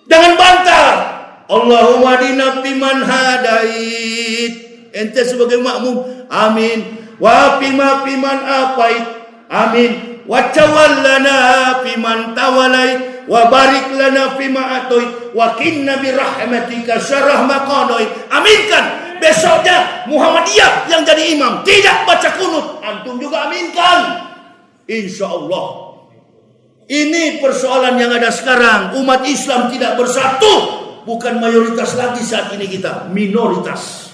Jangan bantah. Allahumma hadina fiman hadait. Ente sebagai makmum, amin. Wa fiman apait, amin. Wa tawallana fiman tawalait, wa barik lana fima atoit, wa qina bi rahmatika syarrah ma qadait. Aminkan. Besoknya Muhammadiyah yang jadi imam tidak baca kunut, antum juga aminkan. Insya Allah. Ini persoalan yang ada sekarang. Umat Islam tidak bersatu. Bukan mayoritas lagi saat ini kita, minoritas.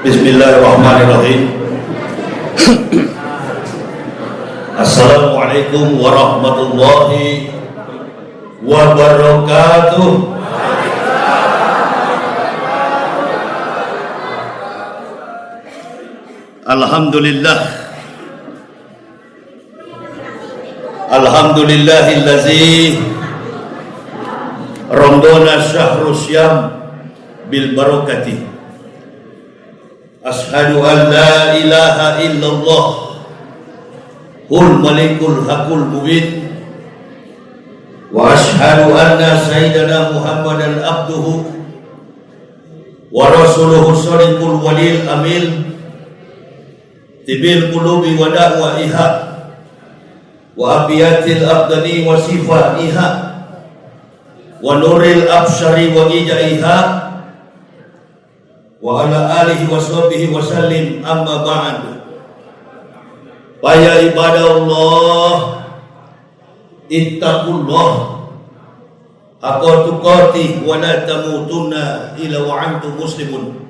Bismillahirrahmanirrahim. Assalamualaikum warahmatullahi wabarakatuh. Alhamdulillah. Alhamdulillahillazi Ramadana syahrus syam bil barakati. Ashhadu an la ilaha illallah hul malikul hakul mubin wa ashhadu anna sayyidana Muhammadan abduhu wa rasuluhu shadiqul walil amin tibil qulubi wa da'waiha wa abiyatil abdani wa sifaiha wa nuril absyari wa ijaiha wa ala alihi wa sahbihi wa sallim, amma ba'd. Wahai ibadah Allah, ittaqullah haqqa tuqatih wa la tamutunna illa wa antum muslimun.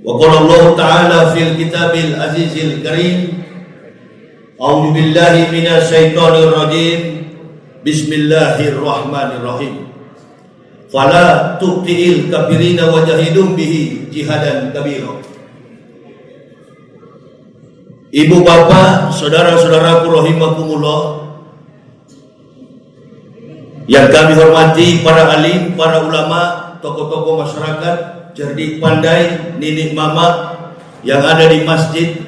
Wa qala Allah ta'ala fil kitabil azizil karim, a'udzu billahi minasy syaithanir rajim, bismillahirrahmanirrahim. Fala tuqti'il kafirina wajahidum bihi jihadan kabira. Ibu bapak, saudara-saudaraku rahimakumullah, yang kami hormati para alim, para ulama, tokoh-tokoh masyarakat, cerdik pandai, ninik mama yang ada di Masjid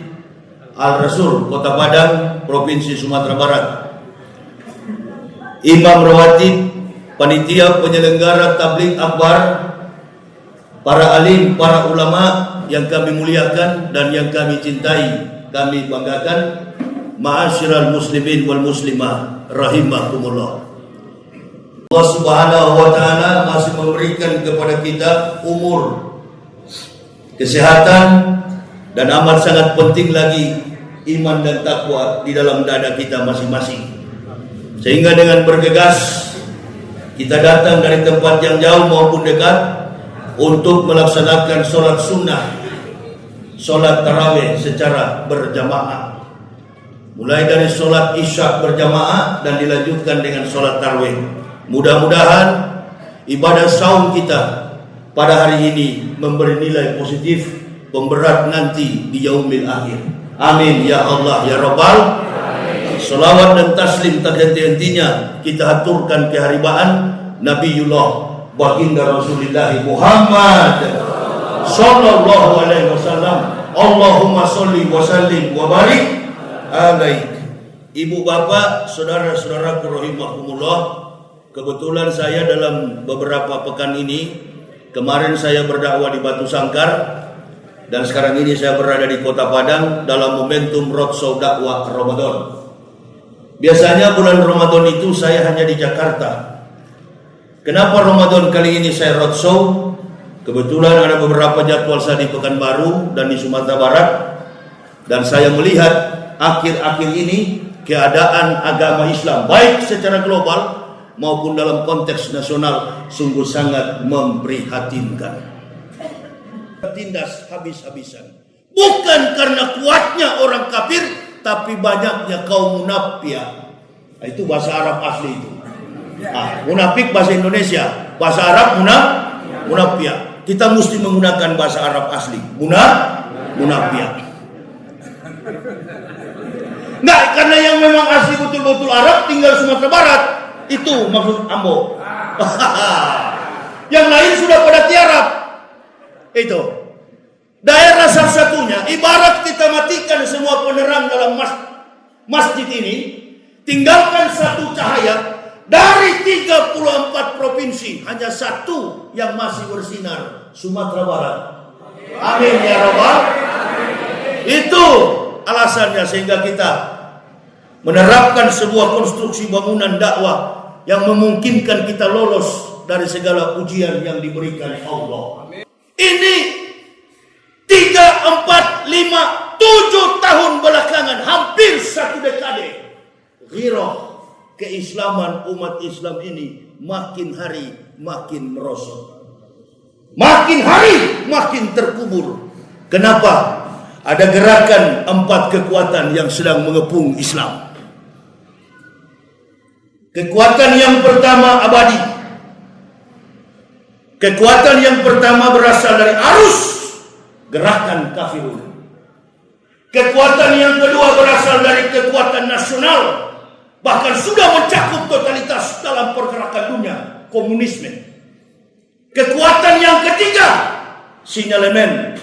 Al-Rasul, Kota Padang, Provinsi Sumatera Barat. Imam rawatib, panitia penyelenggara tabligh akbar, para alim, para ulama yang kami muliakan dan yang kami cintai, kami banggakan. Ma'asyiral muslimin wal muslimah rahimakumullah. Allah Subhanahu wa taala masih memberikan kepada kita umur, kesehatan, dan amat sangat penting lagi iman dan takwa di dalam dada kita masing-masing. Sehingga dengan bergegas kita datang dari tempat yang jauh maupun dekat untuk melaksanakan sholat sunnah, sholat tarawih secara berjamaah. Mulai dari sholat isya berjamaah dan dilanjutkan dengan sholat tarawih. Mudah-mudahan ibadah saum kita pada hari ini memberi nilai positif pemberat nanti di yaumil akhir. Amin ya Allah ya Rabbal. Salawat dan taslim tak henti-hentinya kita aturkan keharibaan Nabiullah baginda Rasulullah Muhammad sallallahu alaihi wasallam. Allahumma sholli wa sallim wa barik alaik. Ibu bapak, saudara-saudaraku rahimakumullah, kebetulan saya dalam beberapa pekan ini, kemarin saya berdakwah di Batu Sangkar dan sekarang ini saya berada di Kota Padang dalam momentum roadshow dakwah Ramadan. Biasanya bulan Ramadan itu saya hanya di Jakarta. Kenapa Ramadan kali ini saya roadshow? Kebetulan ada beberapa jadwal saya di Pekanbaru dan di Sumatera Barat, dan saya melihat akhir-akhir ini keadaan agama Islam baik secara global maupun dalam konteks nasional sungguh sangat memprihatinkan. Tindas habis-habisan. Bukan karena kuatnya orang kafir, tapi banyaknya kaum munafik. Nah, itu bahasa Arab asli itu. Munafik bahasa Indonesia, bahasa Arab munafik. Kita mesti menggunakan bahasa Arab asli. Munafik. Enggak, karena yang memang asli betul-betul Arab tinggal Sumatera Barat. Itu maksud Ambo. Yang lain sudah pada tiarap. Itu. Daerah salah satunya, ibarat kita matikan semua penerang dalam masjid ini, tinggalkan satu cahaya. Dari 34 provinsi, hanya satu yang masih bersinar, Sumatera Barat. Amin ya Rabbal. Itu alasannya sehingga kita menerapkan sebuah konstruksi bangunan dakwah yang memungkinkan kita lolos dari segala ujian yang diberikan Allah. Ini 3, 4, 5, 7 tahun belakangan, hampir 1 dekade. Ghirah keislaman umat Islam ini makin hari makin merosot. Makin hari makin terkubur. Kenapa? Ada gerakan 4 kekuatan yang sedang mengepung Islam. Kekuatan yang pertama abadi. Kekuatan yang pertama berasal dari arus gerakan kafirun. Kekuatan yang kedua berasal dari kekuatan nasional. Bahkan sudah mencakup totalitas dalam pergerakan dunia, komunisme. Kekuatan yang ketiga, sinyalemen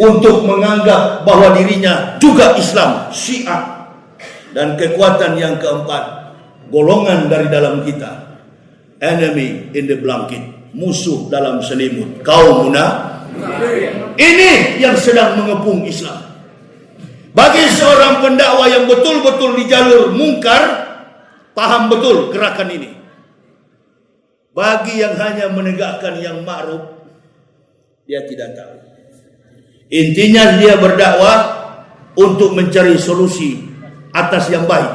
untuk menganggap bahwa dirinya juga Islam, Syiah. Dan kekuatan yang keempat, golongan dari dalam kita, enemy in the blanket, musuh dalam selimut, kaum munafik. Ini yang sedang mengepung Islam. Bagi seorang pendakwa yang betul-betul di jalur mungkar, paham betul gerakan ini. Bagi yang hanya menegakkan yang ma'ruf, dia tidak tahu. Intinya dia berdakwah untuk mencari solusi atas yang baik.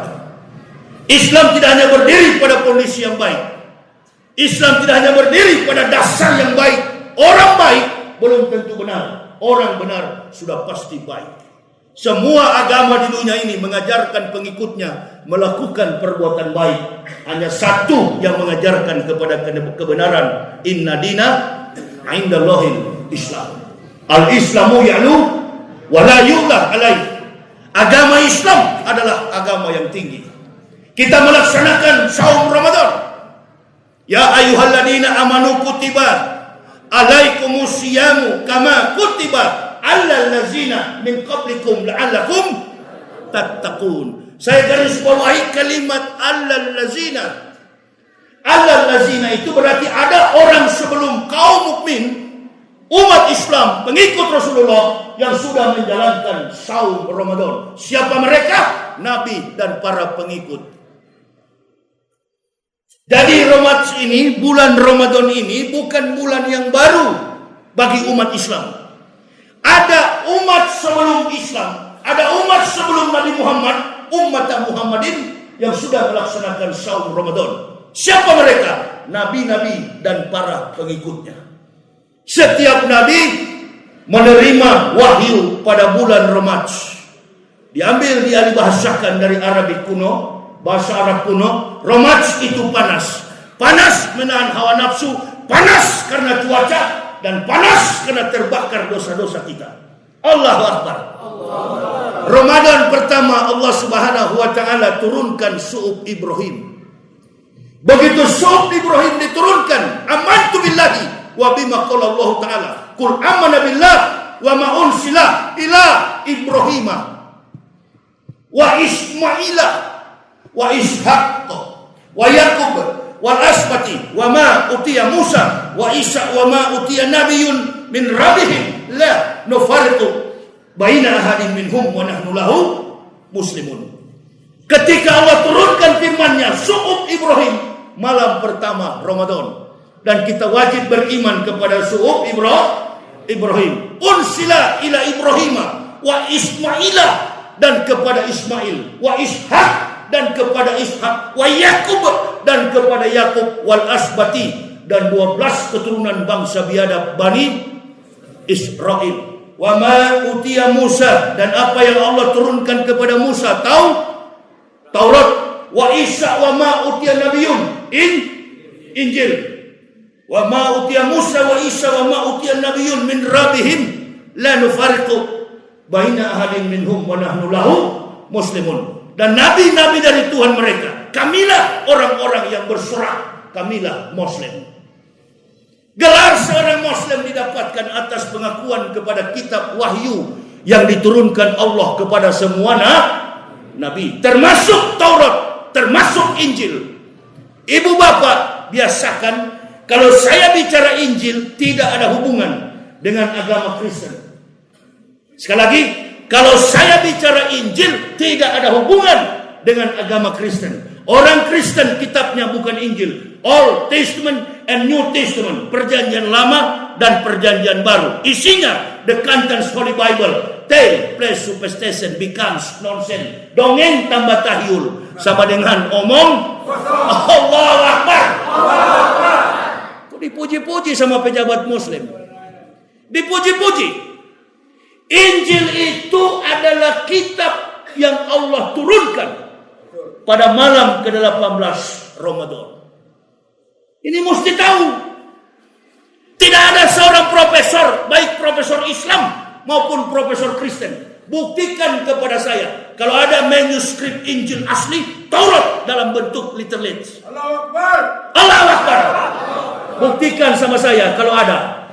Islam tidak hanya berdiri pada kondisi yang baik. Islam tidak hanya berdiri pada dasar yang baik. Orang baik belum tentu benar. Orang benar sudah pasti baik. Semua agama di dunia ini mengajarkan pengikutnya melakukan perbuatan baik. Hanya satu yang mengajarkan kepada kebenaran. Inna dina indallahil Islam. Al-Islamu ya'lu wa la yu'la alaih. Agama Islam adalah agama yang tinggi. Kita melaksanakan saum Ramadan. Ya ayyuhalladzina amanu kutiba alaikumus siyamu kama kutiba allal lazina min qablikum la'allakum tattaqun. Saya garis bawahi kalimat allal lazina. Allal lazina itu berarti ada orang sebelum kaum mukmin, umat Islam, pengikut Rasulullah yang sudah menjalankan saum Ramadan. Siapa mereka? Nabi dan para pengikut. Jadi bulan Ramadan ini bukan bulan yang baru bagi umat Islam. Ada umat sebelum Islam, ada umat sebelum Nabi Muhammad, umat Muhammadin yang sudah melaksanakan saum Ramadan. Siapa mereka? Nabi-nabi dan para pengikutnya. Setiap nabi menerima wahyu pada bulan Ramadan. Diambil dialihbahasakan dari Arabik kuno, bahasa Arab kuno. Ramadan itu panas. Panas menahan hawa nafsu, panas karena cuaca, dan panas karena terbakar dosa-dosa kita. Allahu Akbar. Ramadan pertama Allah Subhanahu wa taala turunkan su'ub Ibrahim. Begitu su'ub Ibrahim diturunkan, amantu billahi wa bima qala Allah taala. Qul amanna billah wa ma unsila ila Ibrahim wa Ismaila wa Ishaq wa Yaqub wal asbati wa ma utiya Musa wa Isa wa ma utiya nabiyyun min rabbihim la nufarriqu baina ahadin minhum wa nahnu lahu muslimun. Ketika Allah turunkan firman-Nya su'ub Ibrahim malam pertama Ramadan, dan kita wajib beriman kepada su'ub Ibrahim. Unsila ila Ibrahim wa Ismaila, dan kepada Ismail, wa Ishaq, dan kepada Ishaq, wa Yaqub, dan kepada Yaqub, wal asbati, dan 12 keturunan bangsa biadab Bani Israel. Wa ma utiya Musa, dan apa yang Allah turunkan kepada Musa, Taurat. Wa Isa wa ma utiya nabiyyun, Injil. Wa ma utiya Musa wa Isa wa ma utiya nabiyyun min rabbihim la nufarriqu baina ahadin minhum wa nahnu lahu muslimun. Dan nabi-nabi dari Tuhan mereka, kamilah orang-orang yang berserah kamilah Muslim. Gelar seorang Muslim didapatkan atas pengakuan kepada kitab wahyu yang diturunkan Allah kepada semua nabi, termasuk Taurat, termasuk Injil. Ibu bapak, biasakan kalau saya bicara Injil tidak ada hubungan dengan agama Kristen. Sekali lagi, kalau saya bicara Injil tidak ada hubungan dengan agama Kristen. Orang Kristen kitabnya bukan Injil, Old Testament and New Testament, perjanjian lama dan perjanjian baru. Isinya the contents Holy Bible. Tale plus superstition becomes nonsense. Dongeng tambah tahyul sama dengan omong Allahu Akbar. Kok dipuji-puji sama pejabat Muslim? Dipuji-puji. Injil itu adalah kitab yang Allah turunkan pada malam ke-18 Ramadan. Ini mesti tahu. Tidak ada seorang profesor, baik profesor Islam maupun profesor Kristen, buktikan kepada saya kalau ada manuskrip Injil asli Taurat dalam bentuk literate. Allahu Akbar. Allahu Akbar. Buktikan sama saya kalau ada.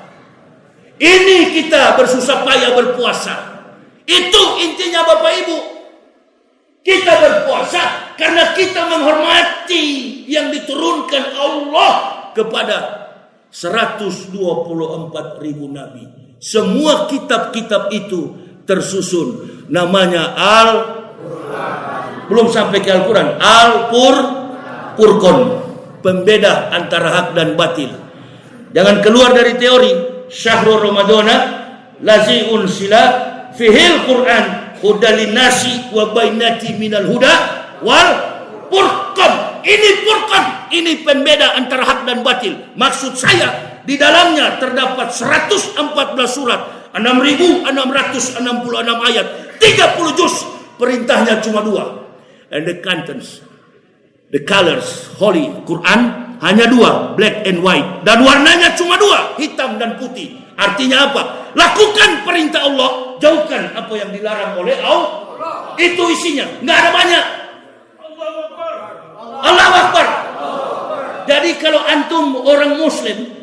Ini kita bersusah payah berpuasa. Itu intinya Bapak Ibu. Kita berpuasa karena kita menghormati yang diturunkan Allah kepada 124.000 nabi. Semua kitab-kitab itu tersusun. Namanya belum sampai ke Al-Quran. Furqan, pembeda antara hak dan batil. Jangan keluar dari teori. Syahrul Ramadana lazi unsila fihil Quran hudalin nasi wa bainati minal huda wal furqan. Ini furqan, ini pembeda antara hak dan batil. Maksud saya, di dalamnya terdapat 114 surat, 6.666 ayat, 30 juz. Perintahnya cuma 2. And the contents, the colors, Holy Quran hanya 2, black and white. Dan warnanya cuma 2, hitam dan putih. Artinya apa? Lakukan perintah Allah, jauhkan apa yang dilarang oleh Allah. Itu isinya, nggak ada banyak. Allahu Akbar. Jadi kalau antum orang Muslim,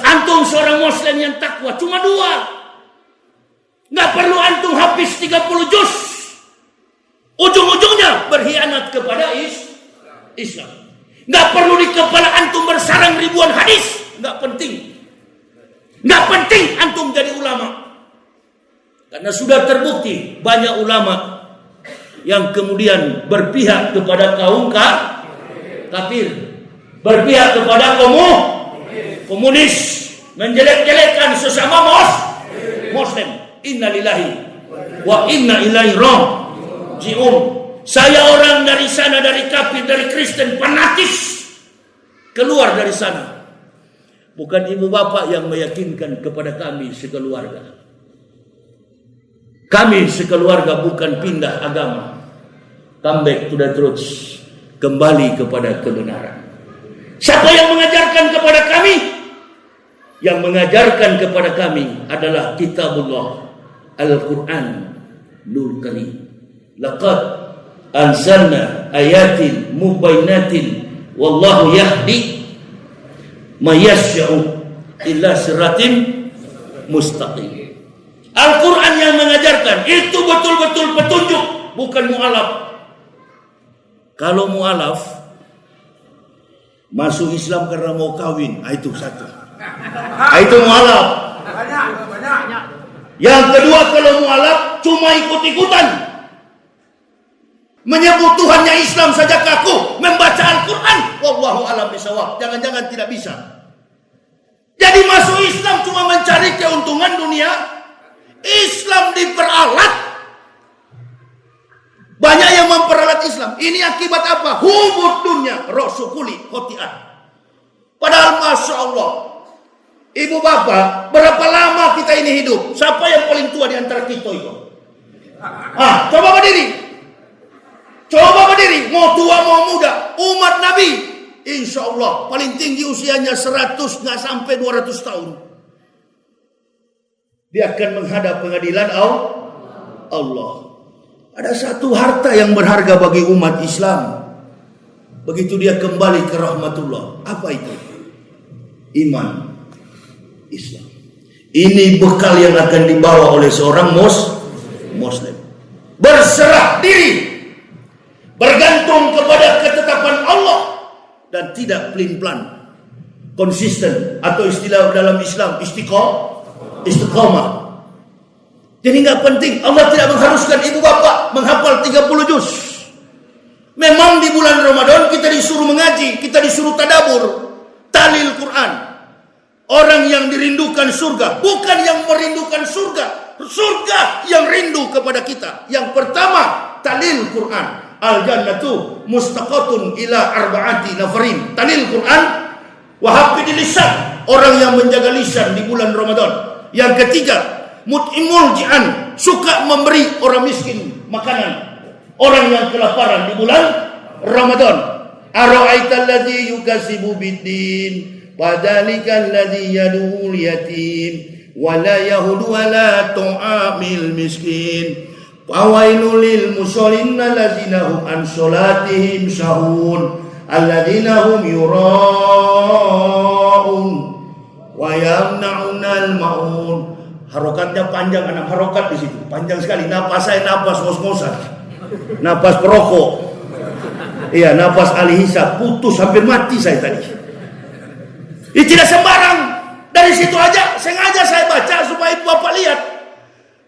antum seorang Muslim yang takwa, cuma 2. Nggak perlu antum habis 30 juz. Ujung-ujungnya berkhianat kepada Islam. Nggak perlu di kepala antum bersarang ribuan hadis. Nggak penting. Nggak penting antum jadi ulama. Karena sudah terbukti banyak ulama yang kemudian berpihak kepada kaum kafir. Berpihak kepada komunis. Menjelek-jelekkan sesama Muslim. Inna lillahi wa inna ilaihi raji'un. Saya orang dari sana, dari kafir, dari Kristen, fanatis, keluar dari sana. Bukan ibu bapak yang meyakinkan kepada kami sekeluarga. Kami sekeluarga bukan pindah agama. Come back to the truth. Kembali kepada kebenaran. Siapa yang mengajarkan kepada kami? Yang mengajarkan kepada kami adalah Kitabullah, Al-Quran Nul Karim. Laqad anzalna ayatin mubainatin wallahu yahdi mayasya'u illa siratin mustaqim. Al-Quran yang mengajarkan itu betul-betul petunjuk, bukan mu'alaf. Kalau mu'alaf masuk Islam karena mau kawin, itu satu. Itu mu'alaf. Yang kedua, kalau mu'alaf cuma ikut-ikutan, menyebut Tuhannya Islam saja kaku, membaca Al-Quran wallahu a'lam bishawab, jangan-jangan tidak bisa. Jadi masuk Islam cuma mencari keuntungan dunia. Islam diperalat. Banyak yang memperalat Islam. Ini akibat apa? Hubud dunia rosukuli khoti'at. Padahal Masya Allah, ibu bapak, berapa lama kita ini hidup? Siapa yang paling tua di antara kita itu? Coba berdiri. Coba berdiri. Mau tua mau muda, umat Nabi, insya Allah paling tinggi usianya 100, nggak sampai 200 tahun. Dia akan menghadap pengadilan Allah. Ada satu harta yang berharga bagi umat Islam. begitu dia kembali ke rahmatullah. Apa itu? Iman Islam. Ini bekal yang akan dibawa oleh seorang Muslim. Berserah diri, bergantung kepada ketetapan Allah, dan tidak pelin-pelan, konsisten, atau istilah dalam Islam istiqamah. Jadi nggak penting, Allah tidak mengharuskan ibu bapak menghafal 30 juz. Memang di bulan Ramadan kita disuruh mengaji, kita disuruh tadabbur, talil Quran. Orang yang dirindukan surga, bukan yang merindukan surga. Surga yang rindu kepada kita. Yang pertama, talil Quran. Al-jannatu mustaqatun ila arba'ati nafarin. Talil Quran wa hafidil lisan. Orang yang menjaga lisan di bulan Ramadan. Yang ketiga, mut'imul ji'an. Suka memberi orang miskin makanan. Orang yang kelaparan di bulan Ramadan. Ara'aital ladzi yukadzibu biddin. Padzalikal ladzi yad'ul yatim wa la yahudu wa la tu'amil miskin. Fawailul lil musallin alladzina hum an sholatihim sahun alladzina hum yura'un wa yamna'unal ma'un. Harokatnya panjang, 6 harokat di situ. Panjang sekali. Napas saya napas ngos-ngosan. Napas perokok. Iya, napas ahli hisab. Putus hampir mati saya tadi. Ini tidak sembarang. Dari situ aja sengaja saya baca supaya Bapak lihat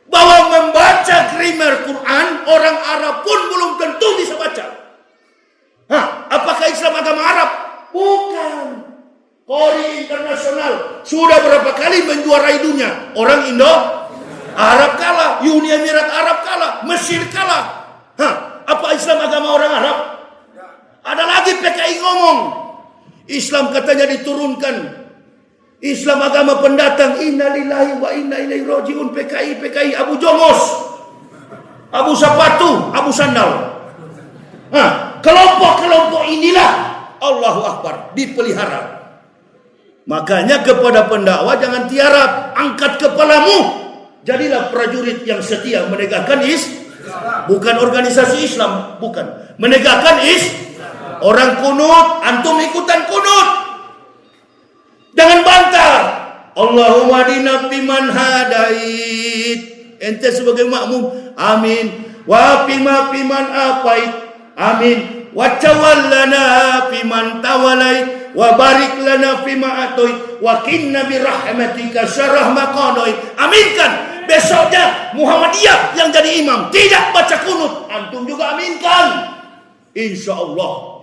bahwa membaca grammar Quran orang Arab pun belum tentu bisa baca. Apakah Islam agama Arab? Bukan. Qori internasional sudah berapa kali menjuarai dunia. Orang Indo, Arab kalah, Uni Emirat Arab kalah, Mesir kalah. Apa Islam agama orang Arab? Ada lagi PKI ngomong Islam katanya diturunkan. Islam agama pendatang. Innalillahi wa inna ilaihi rajiun. PKI Abu Jongos, Abu Sapatu, Abu Sandal. Kelompok-kelompok inilah Allahu Akbar dipelihara. Makanya kepada pendakwa jangan tiarap, angkat kepalamu. Jadilah prajurit yang setia menegakkan bukan organisasi Islam, bukan. Menegakkan orang kunut, antum ikutan kunut. Jangan bantah. Allahumma hadina fiman hadait. Ente sebagai makmum, amin. Wa fiman apait, amin. Wa tawallana fiman tawalait. Wa barik lana fima atoit. Wa qina bi rahmatika syarrah ma qadait. Aminkan. Besoknya Muhammadiyah yang jadi imam tidak baca kunut, antum juga aminkan. Insya Allah.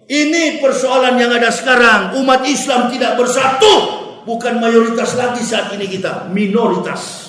Ini persoalan yang ada sekarang. Umat Islam tidak bersatu. Bukan mayoritas lagi saat ini kita, minoritas.